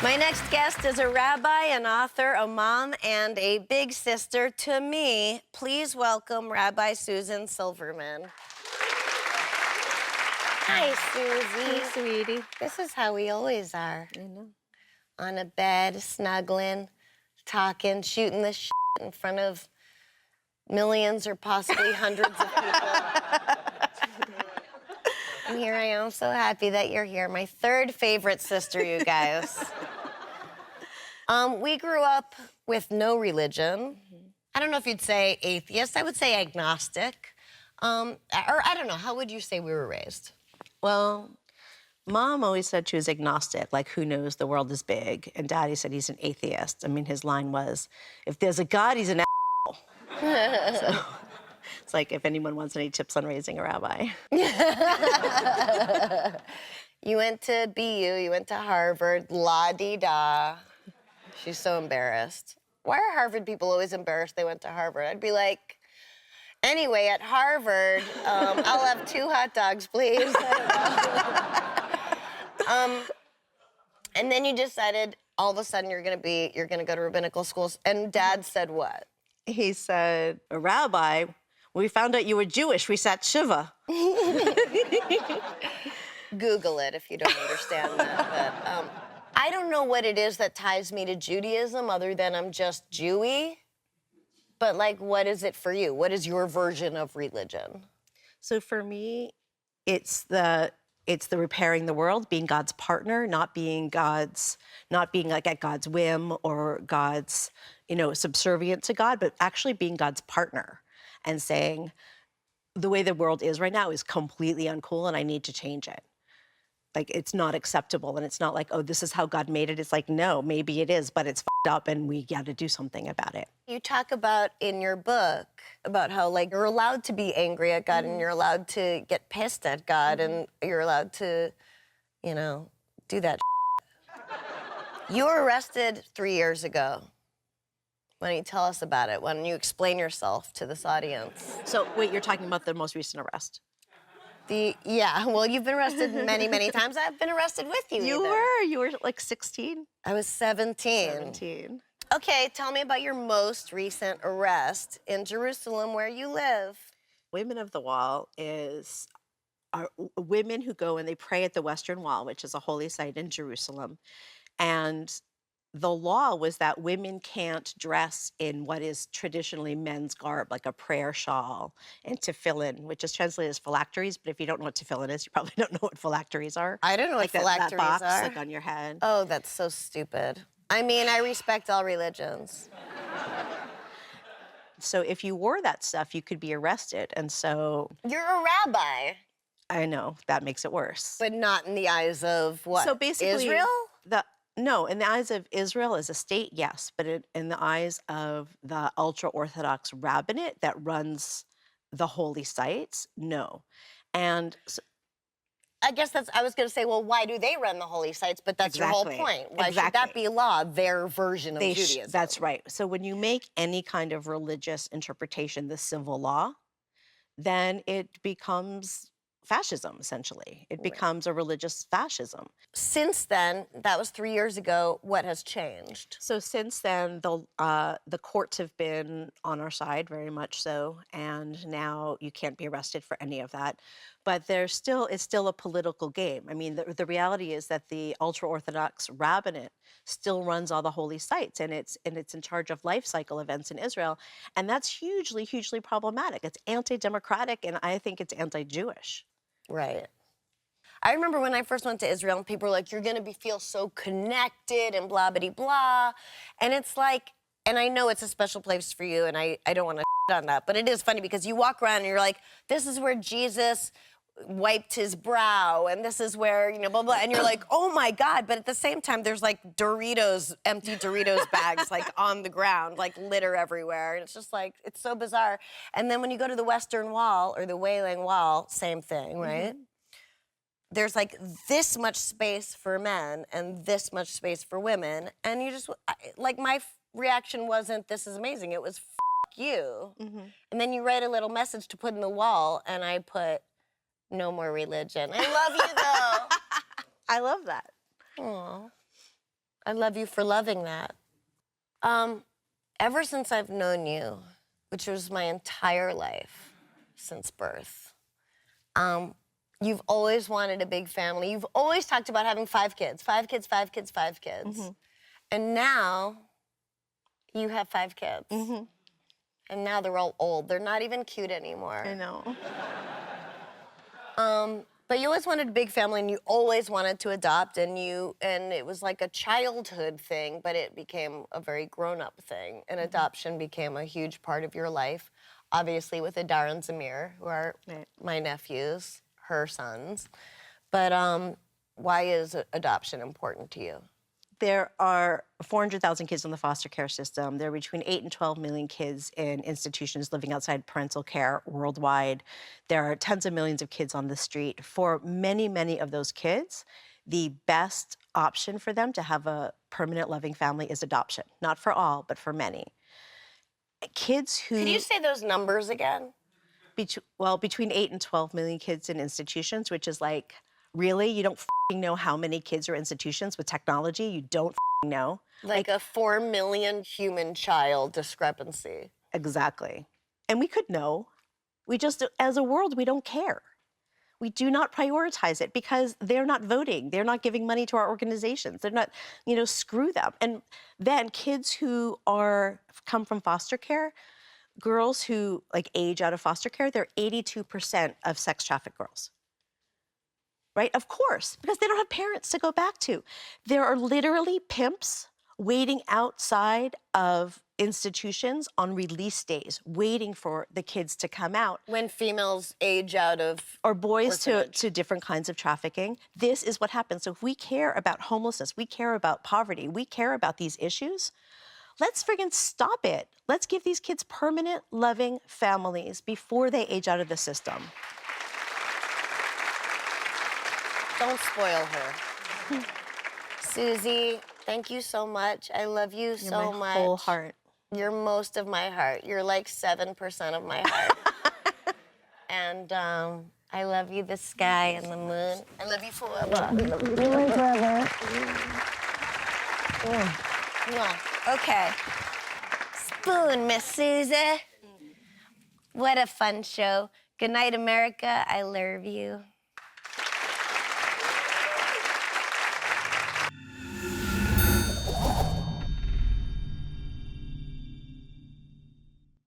My next guest is a rabbi, an author, a mom, and a big sister to me. Please welcome Rabbi Susan Silverman. Hi, Susie. Hey, sweetie. This is how we always are. I know. On a bed, snuggling, talking, shooting the shit in front of millions or possibly hundreds of people. And here I am, so happy that you're here. My third favorite sister, you guys. We grew up with no religion. I don't know if you'd say atheist. I would say agnostic. Or I don't know. How would you say we were raised? Well, Mom always said she was agnostic, like, who knows, the world is big. And Daddy said he's an atheist. I mean, his line was, if there's a God, he's an asshole. So it's like, if anyone wants any tips on raising a rabbi. You went to BU, you went to Harvard, la-di-da. She's so embarrassed. Why are Harvard people always embarrassed they went to Harvard? I'd be like, anyway, at Harvard, I'll have 2 hot dogs, please. And then you decided all of a sudden you're gonna go to rabbinical schools. And Dad said what? He said, a rabbi, when we found out you were Jewish, we sat Shiva. Google it if you don't understand that. But I don't know what it is that ties me to Judaism other than I'm just Jewy. But, like, what is it for you? What is your version of religion? So for me, it's the repairing the world, being God's partner, not being like at God's whim or God's, subservient to God, but actually being God's partner and saying, the way the world is right now is completely uncool and I need to change it. Like, it's not acceptable, and it's not like, oh, this is how God made it. It's like, no, maybe it is, but it's f***ed up, and we got to do something about it. You talk about in your book about how, like, you're allowed to be angry at God and you're allowed to get pissed at God and you're allowed to, do that. You were arrested 3 years ago. Why don't you tell us about it? Why don't you explain yourself to this audience? So, wait, you're talking about the most recent arrest? Yeah, well, you've been arrested many, many times. I've been arrested with you. You were like 16? I was 17. 17. Okay, tell me about your most recent arrest in Jerusalem, where you live. Women of the Wall are women who go and they pray at the Western Wall, which is a holy site in Jerusalem. And the law was that women can't dress in what is traditionally men's garb, like a prayer shawl and tefillin, which is translated as phylacteries. But if you don't know what tefillin is, you probably don't know what phylacteries are. I don't know like what phylacteries that box, are. like on your head. Oh, that's so stupid. I mean, I respect all religions. So if you wore that stuff, you could be arrested. And so... You're a rabbi. I know, that makes it worse. But not in the eyes of what? So basically... Israel? No, in the eyes of Israel as a state, yes. But in the eyes of the ultra-Orthodox rabbinate that runs the holy sites, no. And... So, I guess I was going to say, well, why do they run the holy sites? But that's your whole point. Why should that be law, their version of Judaism? That's right. So when you make any kind of religious interpretation the civil law, then it becomes fascism, essentially. It becomes a religious fascism. Since then, that was 3 years ago, what has changed? So since then, the courts have been on our side, very much so, and now you can't be arrested for any of that. But it's still a political game. I mean, the reality is that the ultra-Orthodox rabbinate still runs all the holy sites, and it's in charge of life cycle events in Israel, and that's hugely, hugely problematic. It's anti-democratic, and I think it's anti-Jewish. Right. I remember when I first went to Israel and people were like, you're going to feel so connected and blah, blah, blah. And it's like, and I know it's a special place for you and I don't want to on that, but it is funny because you walk around and you're like, this is where Jesus wiped his brow and this is where, blah, blah. And you're like, oh my God. But at the same time, there's like empty Doritos bags like on the ground, like litter everywhere. And it's just like, it's so bizarre. And then when you go to the Western Wall or the Wailing Wall, same thing, right? Mm-hmm. There's like this much space for men and this much space for women. And you just, like my reaction wasn't, this is amazing. It was, F you. Mm-hmm. And then you write a little message to put in the wall and I put, no more religion. I love you though. I love that. Aww. I love you for loving that. Ever since I've known you, which was my entire life since birth, you've always wanted a big family. You've always talked about having 5 kids, 5 kids, 5 kids, 5 kids. Mm-hmm. And now you have 5 kids. Mm-hmm. And now they're all old. They're not even cute anymore. I know. But you always wanted a big family, and you always wanted to adopt, and it was like a childhood thing, but it became a very grown-up thing, and adoption became a huge part of your life, obviously with Adar and Zamir, who are my nephews, her sons. But why is adoption important to you? There are 400,000 kids in the foster care system. There are between 8 and 12 million kids in institutions living outside parental care worldwide. There are tens of millions of kids on the street. For many, many of those kids, the best option for them to have a permanent loving family is adoption. Not for all, but for many. Kids who... Could you say those numbers again? Between 8 and 12 million kids in institutions, which is like, really? You don't know how many kids are in institutions with technology? You don't know? Like a 4 million human child discrepancy. Exactly. And we could know. We just, as a world, we don't care. We do not prioritize it because they're not voting. They're not giving money to our organizations. They're not, screw them. And then kids who come from foster care, girls who age out of foster care, they're 82% of sex trafficked girls. Right? Of course, because they don't have parents to go back to. There are literally pimps waiting outside of institutions on release days, waiting for the kids to come out. When females age out of or boys to orphanage. different kinds of trafficking. This is what happens. So if we care about homelessness, we care about poverty, we care about these issues, let's friggin' stop it. Let's give these kids permanent, loving families before they age out of the system. Don't spoil her. Susie, thank you so much. I love you so much. Whole heart. You're most of my heart. You're like 7% of my heart. And I love you, the sky and the moon. I love you forever. You're my brother. Yeah. Okay. Spoon, Miss Susie. What a fun show. Good night, America. I love you.